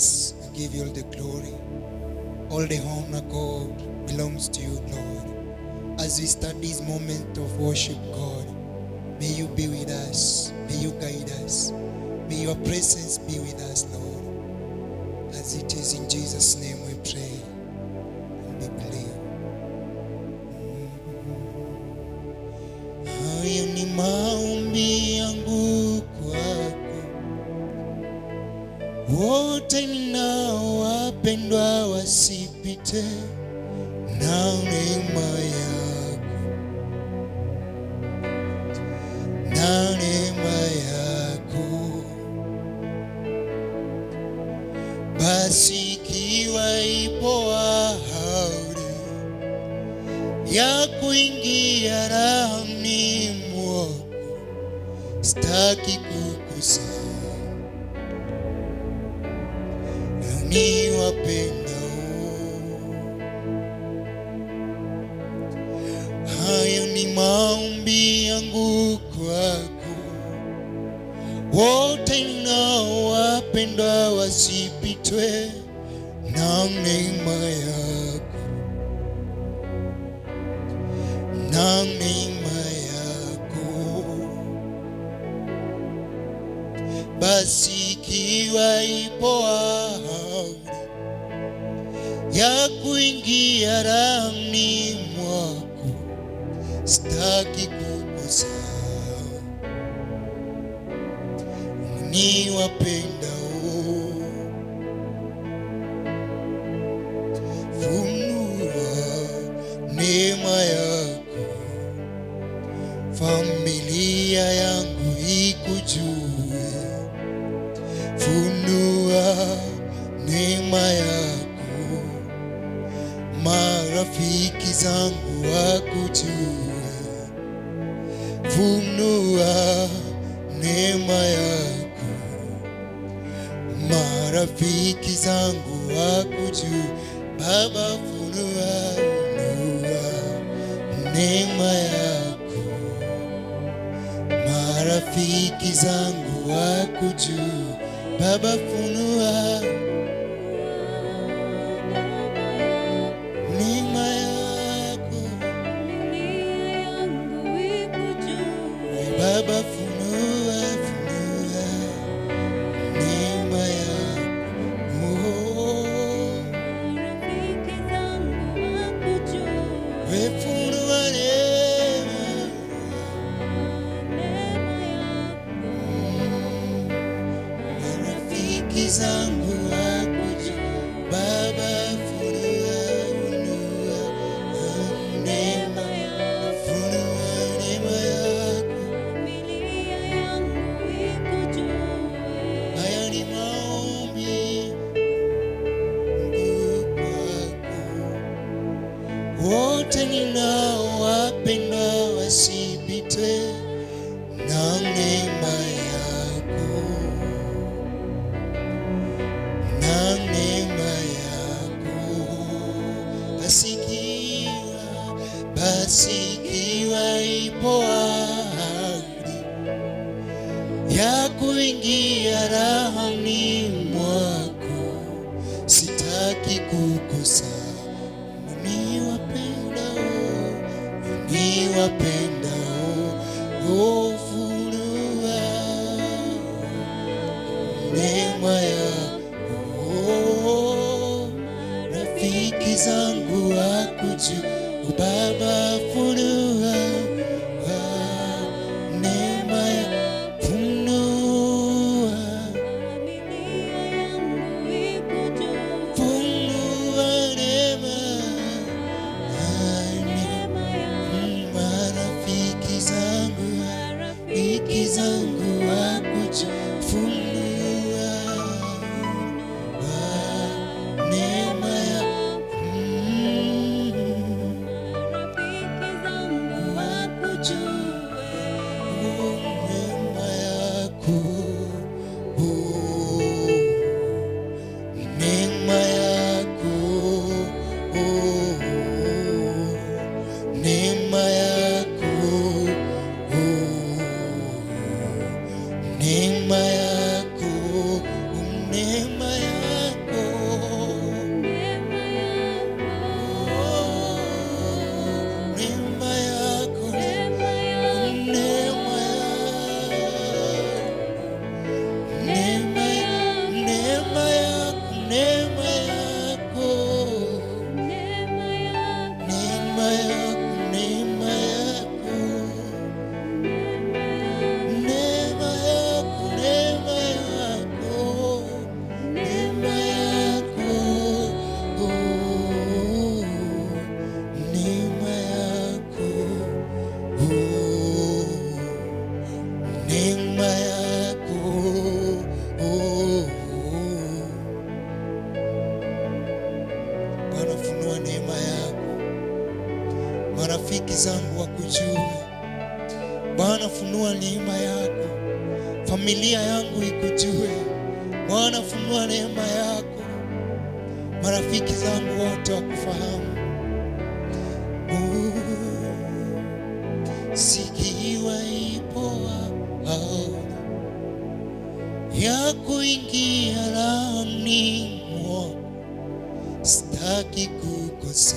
I give you all the glory. All the honor, God, belongs to you, Lord. As we start this moment of worship, God, may you be with us. May you guide us. May your presence be with us, Lord. As it is in Jesus' name we pray and we believe. Hayo ni maombi yangu kwako, wote ninao wapendwa wasipite na neema yako, na neema yako. Basi ikiwa ipo ahadi ya kuingia rahani mwako, sitaki kukusahau. Ni wapendao, hayo ni maombi yangu kwako, wote ninao wapendwa wasipitwe na neema yako, na neema yako. Basi ikiwa ipo ahadi ya kuingia rahani mwako, sitaki kukusahau. Ni wapendao, funua neema yako, familia yangu ikujue. Funua neema yako, marafiki zangu wakujue. Funua neema yako, marafiki zangu wakujue. Baba, funua neema yako, marafiki zangu wakujue. Baba, funua neema yako, Baba, funua neema yako, we funua neema, marafiki zangu wakujue. Baba, funua neema yako, haya ni maombi kwako, wote ninao wapendwa wasipitwe na neema yako, na neema yako. Basi ikiwa ipo ahadi ya kuingia rahani mwako, sitaki kukusahau. Ni wapendao, ni wapendao, funua neema yako, rafiki zangu wakujue. Baba, funua neema yako, funua neema, marafiki zangu wakujue. Funua neema yako, marafiki zangu wakujue. Bwana, funua neema yako, familia yangu ikujue. Bwana, funua neema yako, marafiki zangu wote wakufahamu. Sikiwa ipo ya kuingia rahani mwako, sitaki kukosa.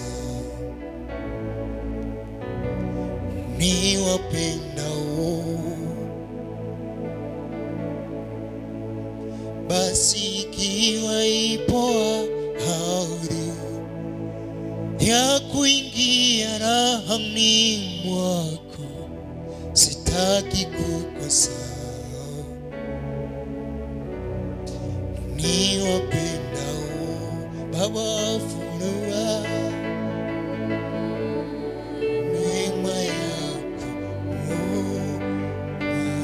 Ni wapendao basi, ikiwa ipo ahadi ya kuingia rahani mwako, sitaki kukosa. Ni wapendao Baba, funua neema yako,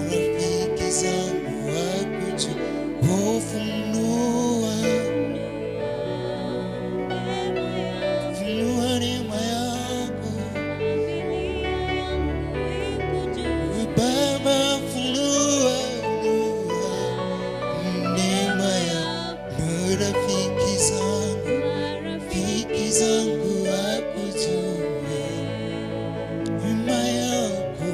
marafiki zangu wakujue. Funua neema yako Baba, funua neema ya marafiki zangu wakujue. Neema yako,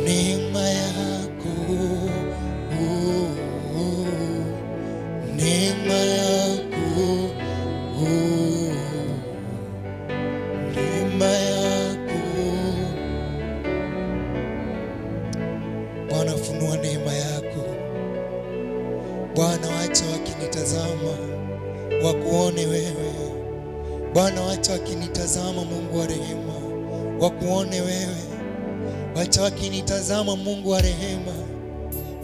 neema yako, neema yako, neema yako. Bwana, funua neema yako Bwana, wacha wakinitazama wakuone wewe Bwana, wacha wakinitazama Mungu wa rehema wakuone wewe, wacha wakinitazama Mungu wa rehema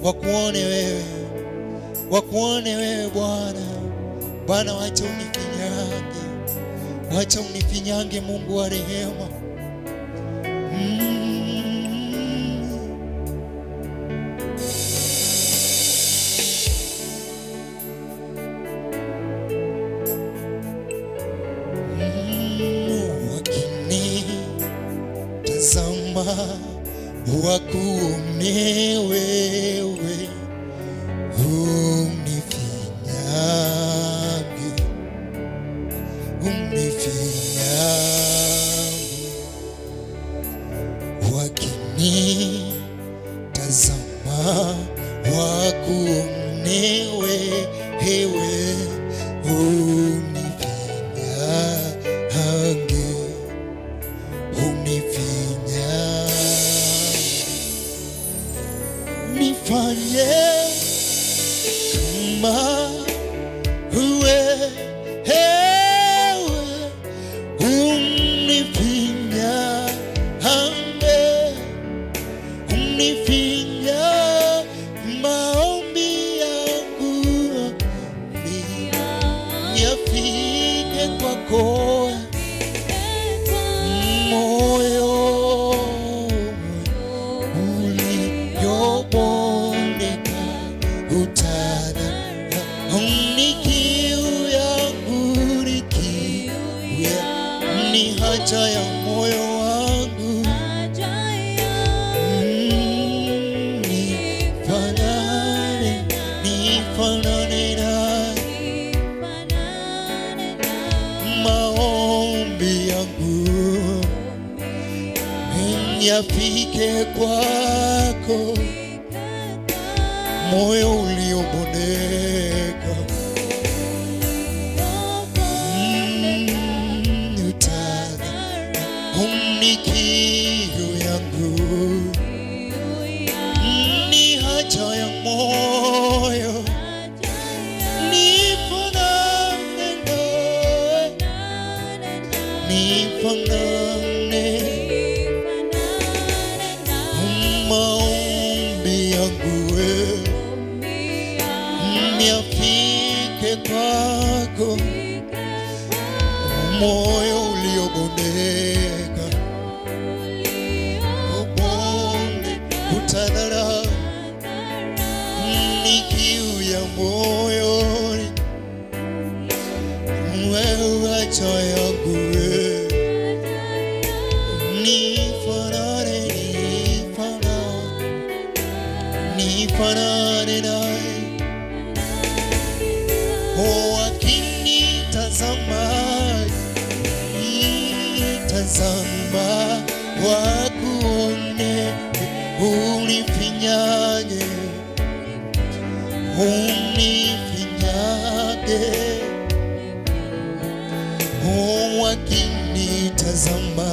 wakuone wewe, wakuone wewe Bwana. Bwana, wacha unifinyange Mungu wa rehema. Wakinitazama wakuone wewe, unifinyange. Wakinitazama wakuone wewe, unifinyange, nifanye kama wewe, unifinya maombi yangu yafike kwako, moyo uliobondeka utadhara. Ni kiu yangu, ni haja ya moyo wangu, nifanane maombi yangu yafike kwako, moyo uliobondeka utadhara. Ni kiu yangu, ni haja ya moyo, nifanane maombi yangu yafike kwako, moyo uliobondeka utadhara. Ni kiu ya moyoni, wewe acha yangu nifanane naye. Wakinitazama, nitazama, wakuone, unifinyage, unifinyage. Wakinitazama,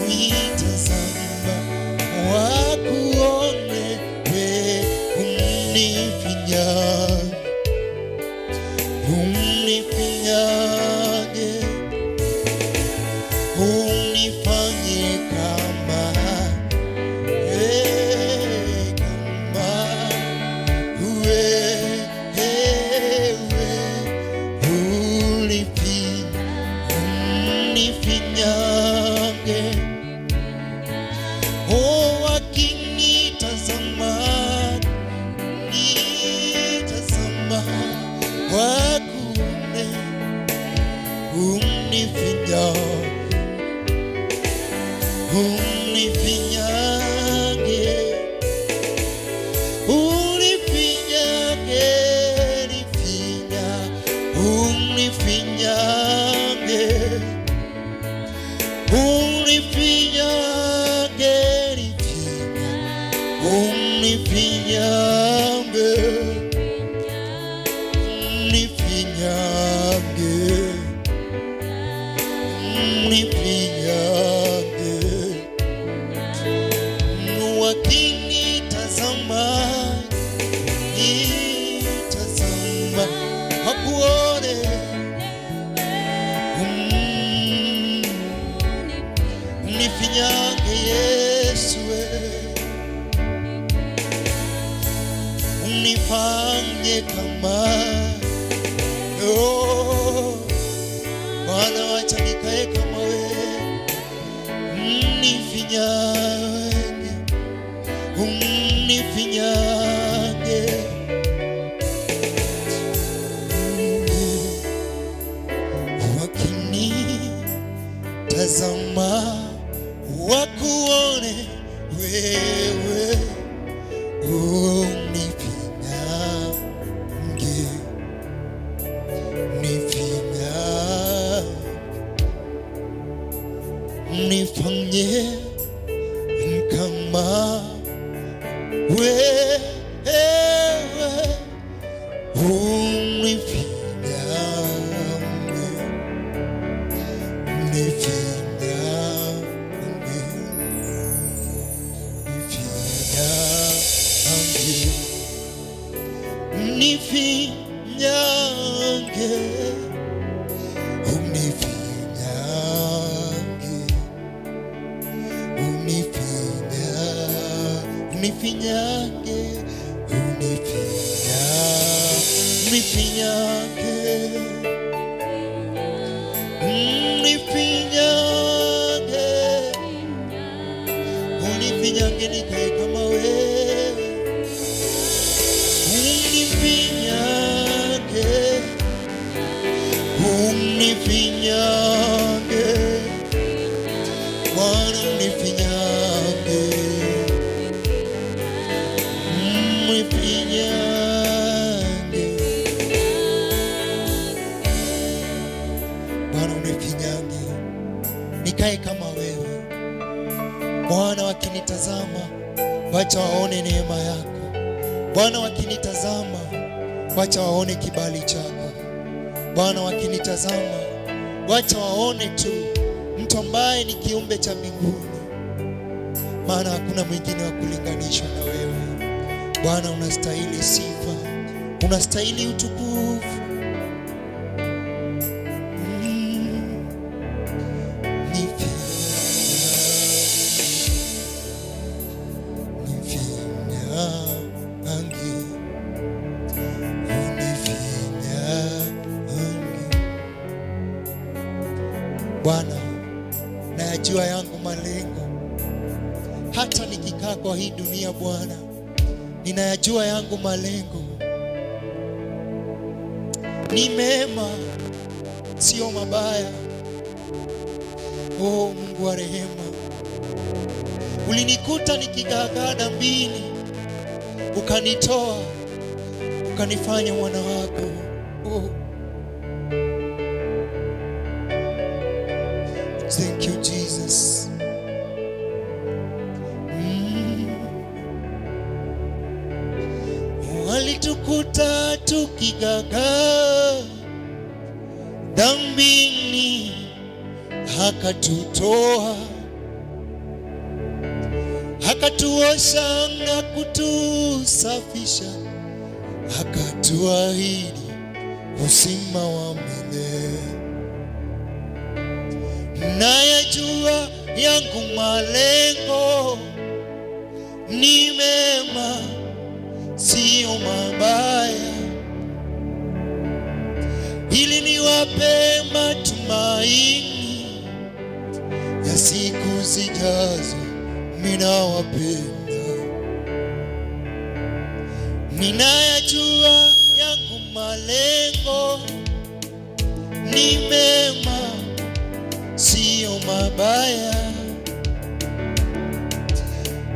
nitazama, wakuone, unifinyage, unifinyage, unifanye kama unifinyage. Wakinitazama, nitazama, wakuone, unifinyage, unifinyage, unifinyage, unifinyage, unifinyage, unifinyage, unifinyage. Wakinitazama, nitazama, wakuone, unifinyage Yesu, unifanye kama Bwana, wacha nikae kama wewe. Unifinyage, unifinyage. Wakinitazama, wakuone wewe, unifinyage, unifanye kama wewe, unifinyage, unifinyage, unifinyage, unifinyage, unifinyage, unifinyage, nikae kama wewe. Unifinyage, unifinyage, Bwana, unifinyage, unifinyage, Bwana, unifinyage, nikae kama wewe. Bwana, wakinitazama, wacha waone neema yako. Bwana, wakinitazama, wacha waone kibali chako. Bwana, wakinitazama, wacha waone tu mtu ambaye ni kiumbe cha mbinguni, maana hakuna mwingine wa kulinganishwa na wewe. Bwana, unastahili sifa, unastahili utukufu. Bwana, nayajua yangu malengo, hata nikikaa kwa hii dunia Bwana, ninayajua yangu malengo ni mema, sio mabaya. Oh Mungu wa rehema, ulinikuta nikigaagaa dhambini, ukanitoa, ukanifanya mwana wako. Thank you Jesus. Walitukuta tukigagaa dhambini, akatutoa, akatuosha na kutusafisha, akatuahidi uzima wa milele. Nayajua yangu malengo ni mema, sio mabaya, ili niwape matumaini ya siku zijazo. Ninawapenda, ninayajua yangu malengo ni mema, sio mabaya,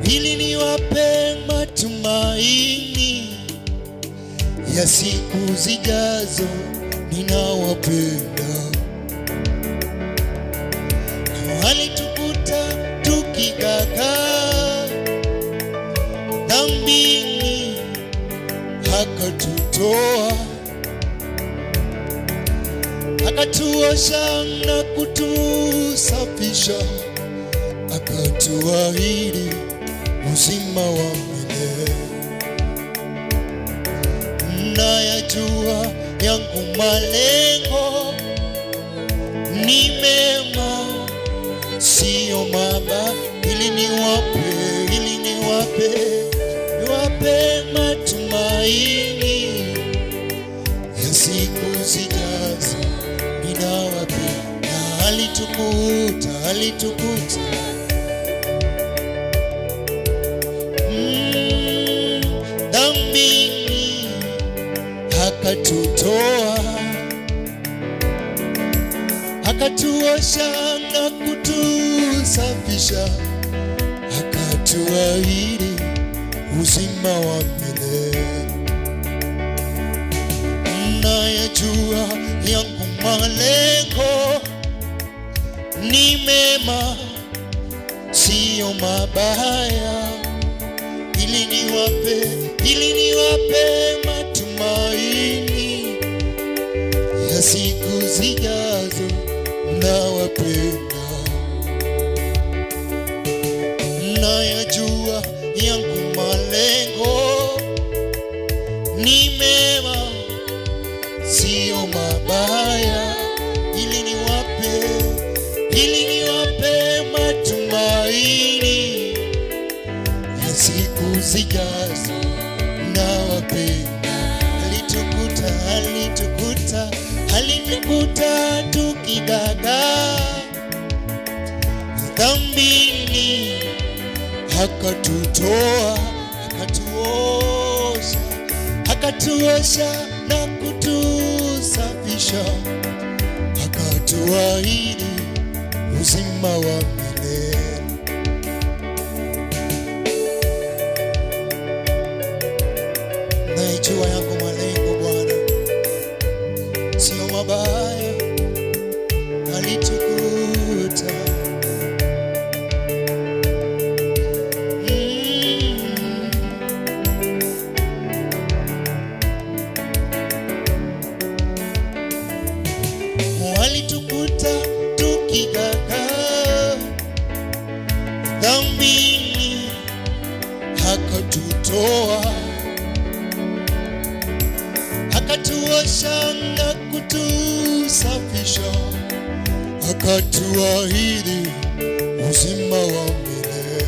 ili niwape matumaini ya siku zijazo. Ninawapenda. Walitukuta tukigagaa dhambini, akatutoa, akatuosha na kutusafisha, akatuahidi uzima wa milele. Nayajua yangu malengo ni mema, sio mabaya, ili niwape matumaini ya siku zijazo. Ninawapenda. Alitukuta dhambini, akatutoa, akatuosha na kutusafisha, akatuahidi uzima wa milele. Nayajua yangu malengo ni mema, sio mabaya, ili niwape matumaini ya siku zijazo. Nawapenda. Nayajua yangu malengo ni mema, sio mabaya, ili niwape matumaini ya siku zijazo. Nawapenda. Alitukuta tukigagaa dhambini, akatutoa, akatuosha na kutusafisha, akatuahidi uzima wa milele. Naijua yangu malengo Bwana sio mabaya. Alitukuta walitukuta tukigagaa dhambini, akatutoa, akatuosha na kutusafisha, akatuahidi uzima wa milele.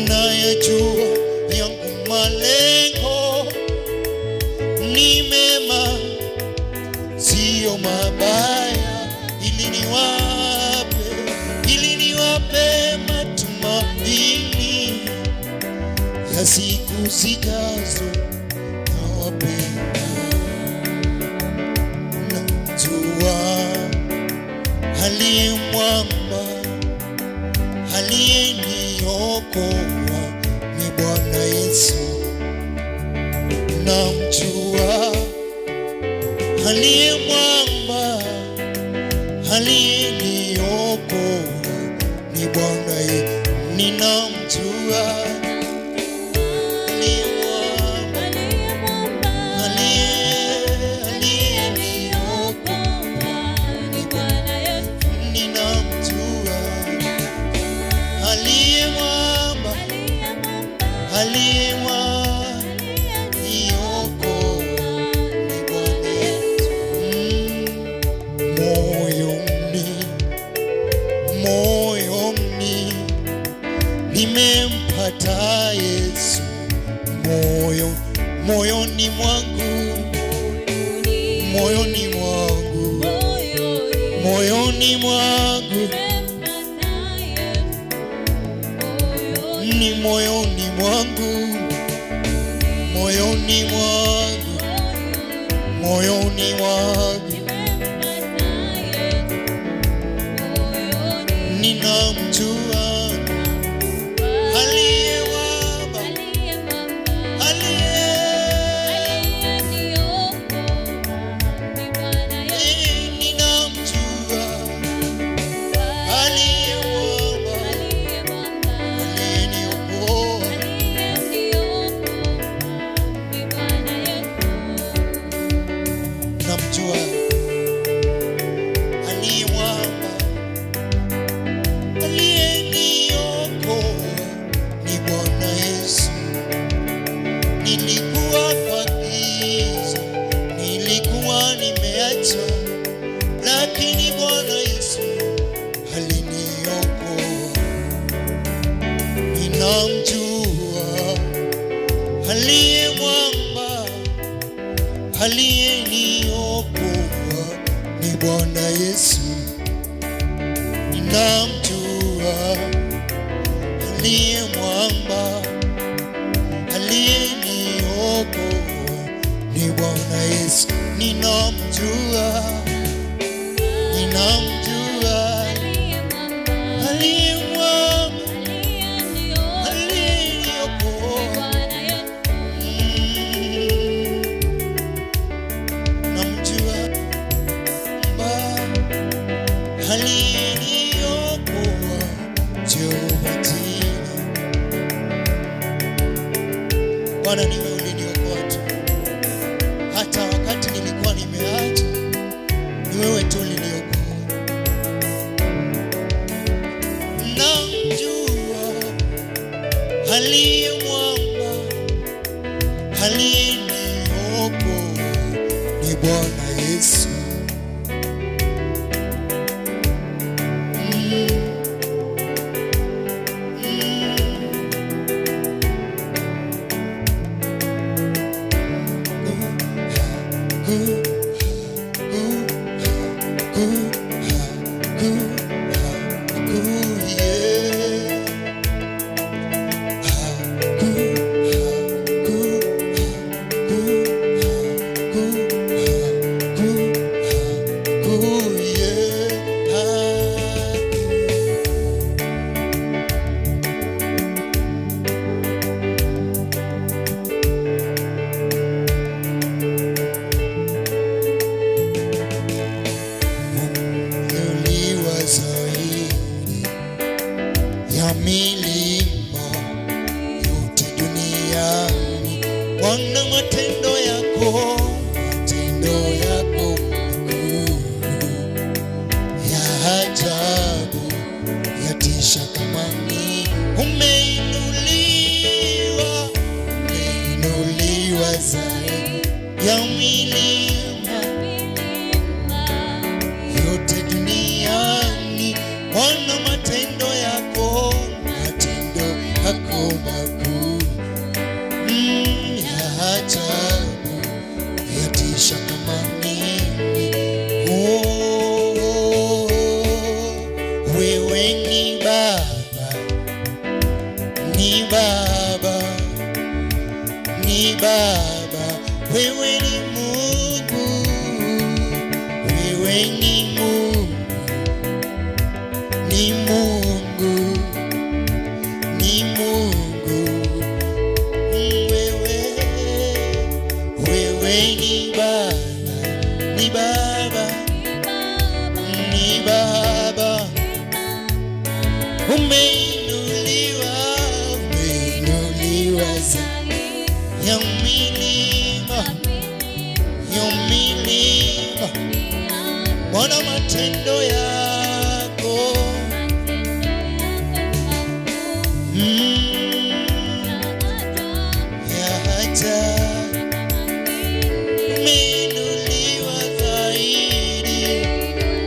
Nayajua yangu malengo ni mema, sio mabaya, ili niwape matumaini ya siku zijazo. Nawapenda. Najua aliye mwamba, aliyeniokoa ni Yesu, namjua aliye mwamba, aliyeniokoa ni Bwana Yesu. Ninamjua nimempata Yesu moyoni mwangu, moyoni mwangu, moyoni mwangu, ni moyoni mwangu, moyoni mwangu, moyoni mwangu, ninamjua lakini Bwana Yesu aliniokoa. Ninamjua aliye mwamba, aliyeniokoa ni Bwana Yesu. Ninamjua aliye mwamba, aliyeniokoa ni Bwana Yesu. Ninamjua, ninamjua aliye mwamba, aliyeniokoa. Namjua aliyeniokoa, Jehova Jireh. Bwana, ni wewe uliniokoa tu, hata wakati nilikuwa nimeacha, ni wewe tu uliniokoa. Namjua aliye mwamba, aliyeniokoa ni Bwana Yesu. Milima yote duniani, Bwana, matendo yako makuu ya ajabu yatisha kama nini. Umeinuliwa zaidi ya milima yote duniani, Bwana, matendo yako makuu ya ajabu yatisha kama nini. Wewe ni Baba, ni Baba, ni Baba, wewe ni Mungu, wewe ni Mungu, ni Mungu, ni Mungu. ya milima, ya milima. Bwana, matendo yako ya ajabu. Umeinuliwa zaidi,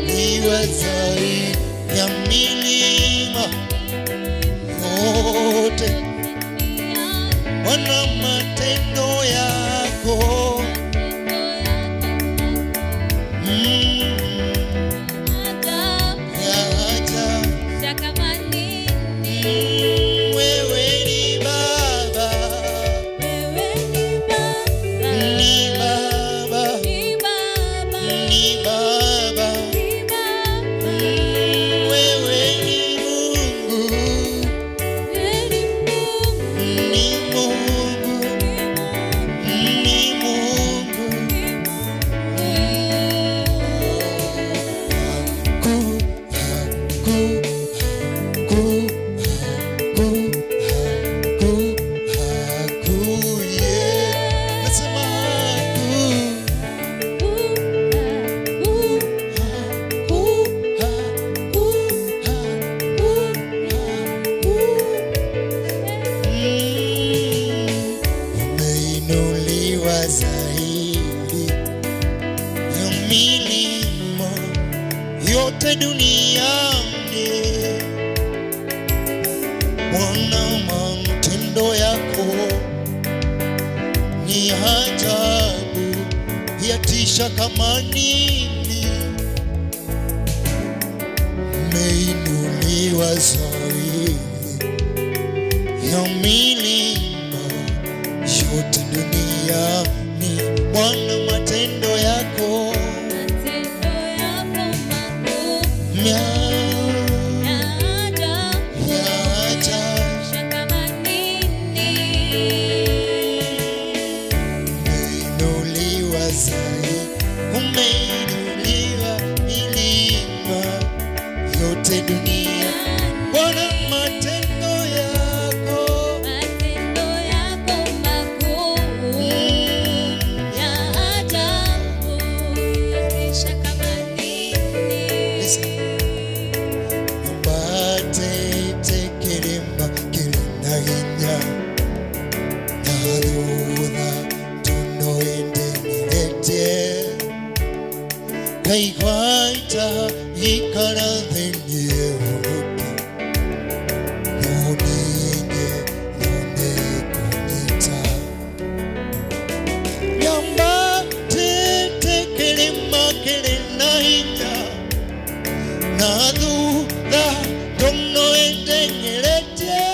liwa zaidi ya milima yote. Bwana, matendo yako ya ajabu. Wewe ni Baba, ni Baba, ni Baba. Wewe ni Mungu, ni Mungu, ni Mungu. Umeinuliwa zaidi ya milima yote duniani. Bwana, matendo yako ni ajabu, yatisha kama nini. Umeinuliwa zaidi ya milima yote duniani. Bwana, matendo yako ya ajabu. Umeinuliwa zaidi, umeinuliwa milima yote dunia. Bwana, matendo yako Kaigwaita ikara thĩinĩ ũrũke, rũnĩngĩ kũnyita. Nyambatĩte kĩrĩma kĩrĩ na hinya, na thutha ndũno ĩndeng'eretie.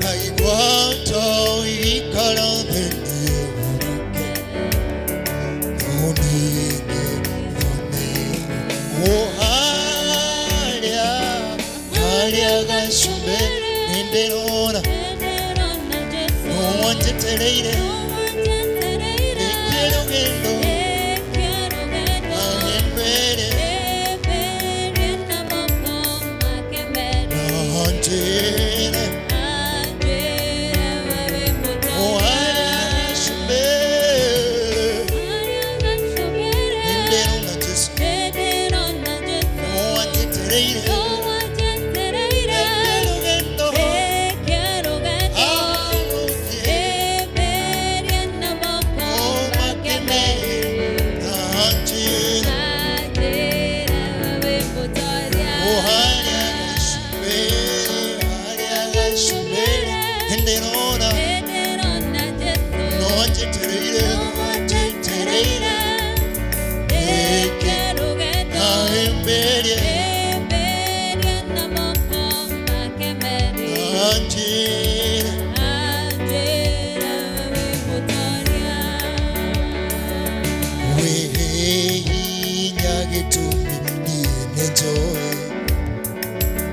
Kaigwaita ikara thĩinĩ ũrũke, rũnĩngĩ. Harĩa gacumbe nĩndĩrona nĩwanjetereire rũgendo ahembere nanjĩre. Harĩa gacumbe nĩndĩrona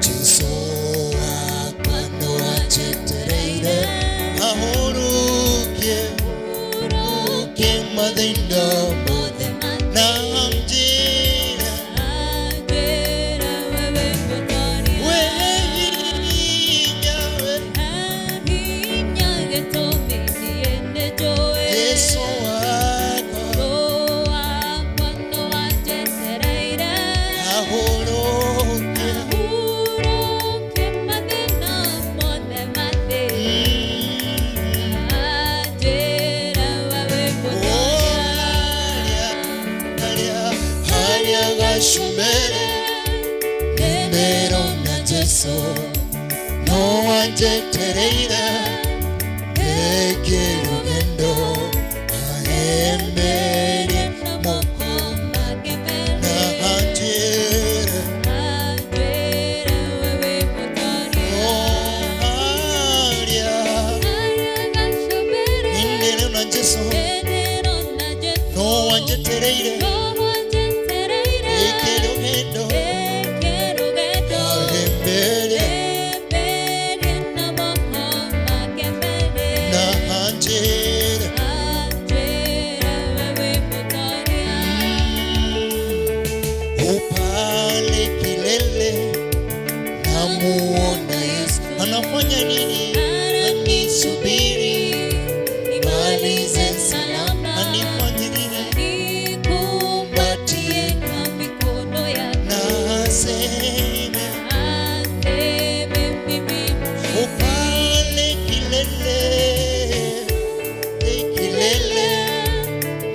Jesũ nĩwanjetereire. shumere nemero na Jesu no wanjetereire ekirugendo ahembere mokoma kemene na anjere wewe motoria nemero na Jesu no wanjetereire anafanya nini? Anisubiri nimalize salama. Anifanye nini? Nikumbatie kwa mikono yake na aseme mimi upale kilele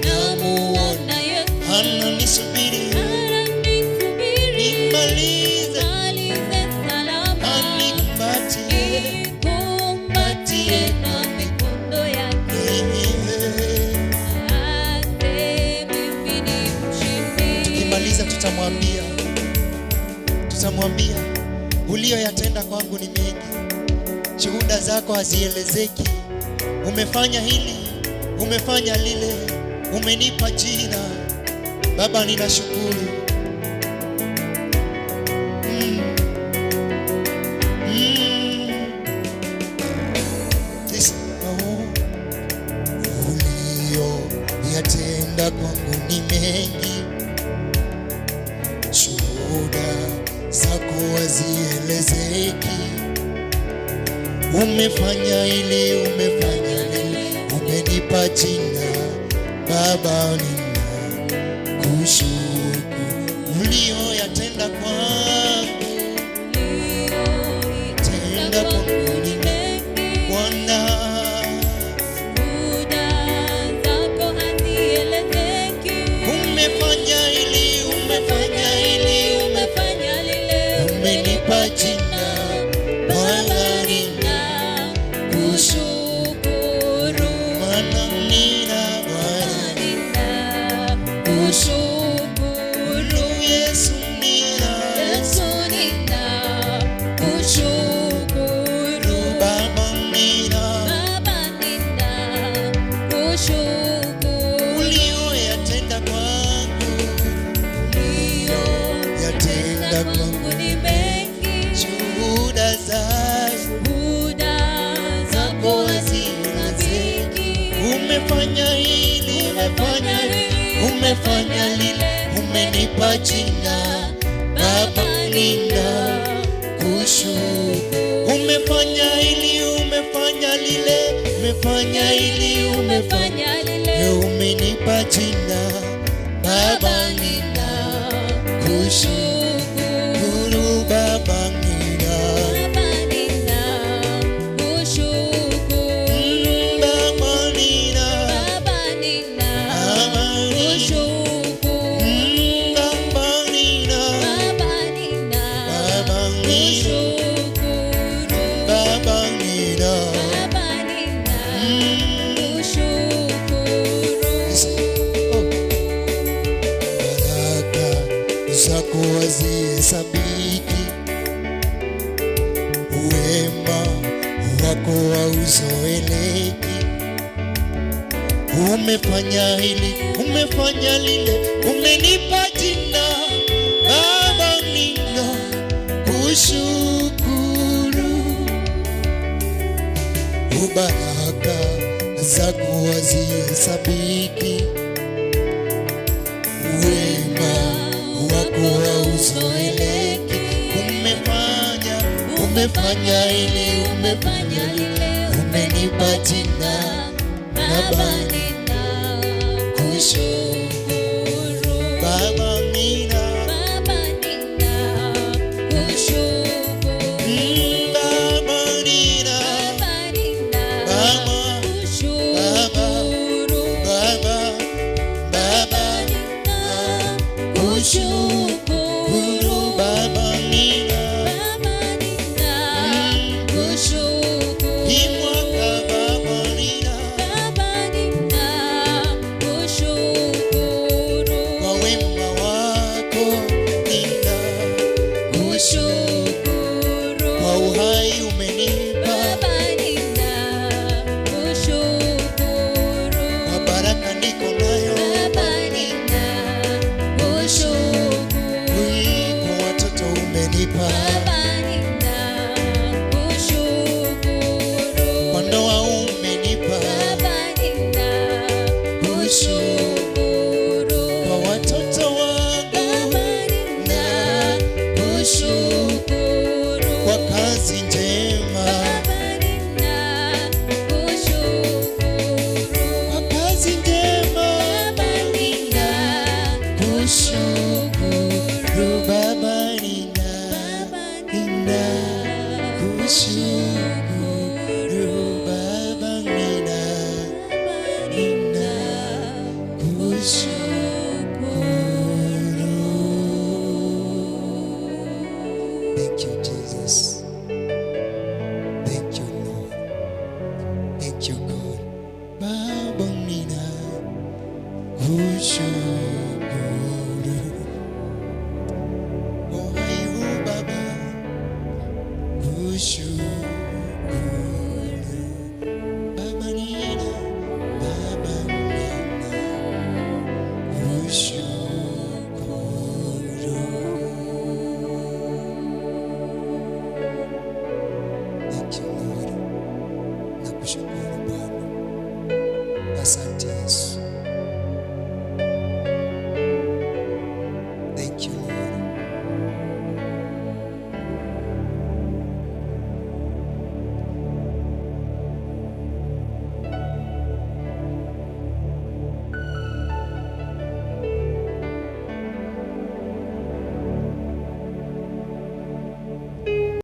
namuona Yesu ananisubiri nimalize salama. Nikumbatie na mikono yake mimi ni mshindi. Tukimaliza tutamwambia uliyoyatenda kwangu ni mengi, shuhuda zako hazielezeki. Umefanya hili, umefanya lile, umenipa jina. Baba, ninashukuru. Uliyoyatenda kwangu ni mengi, shuhuda zako hazielezeki. Umefanya hili, umefanya lile, umenipa jina. Baba, ninakushukuru. Uliyoyatenda kwangu, tenda kwangu ni mengi Bwana. Umefanya hili, umefanya lile, umenipa jina. Bwana, ninakushukuru. Bwana, ninakushukuru. Yesu, ninakushukuru. Baba, ninakushukuru. Uliyoyatenda kwangu, uliyoyatenda kwangu ni mengi, shuhuda zako hazielezeki. Umefanya hili, umefanya lile, umenipa jina. Baba, ninakushukuru. Umefanya hili, umefanya lile, umefanya hili, umefanya lile, umenipa jina. Baba, ninakushukuru. Baba, zako hazihesabiki, wema wako hauzoeleki. Umefanya hili, umefanya lile, umenipa jina. Baba, ninakushukuru. Baraka zako hazihesabiki, wema wako hauzoeleki. Umefanya hili, umefanya lile, umenipa jina. Baba, ninakushukuru.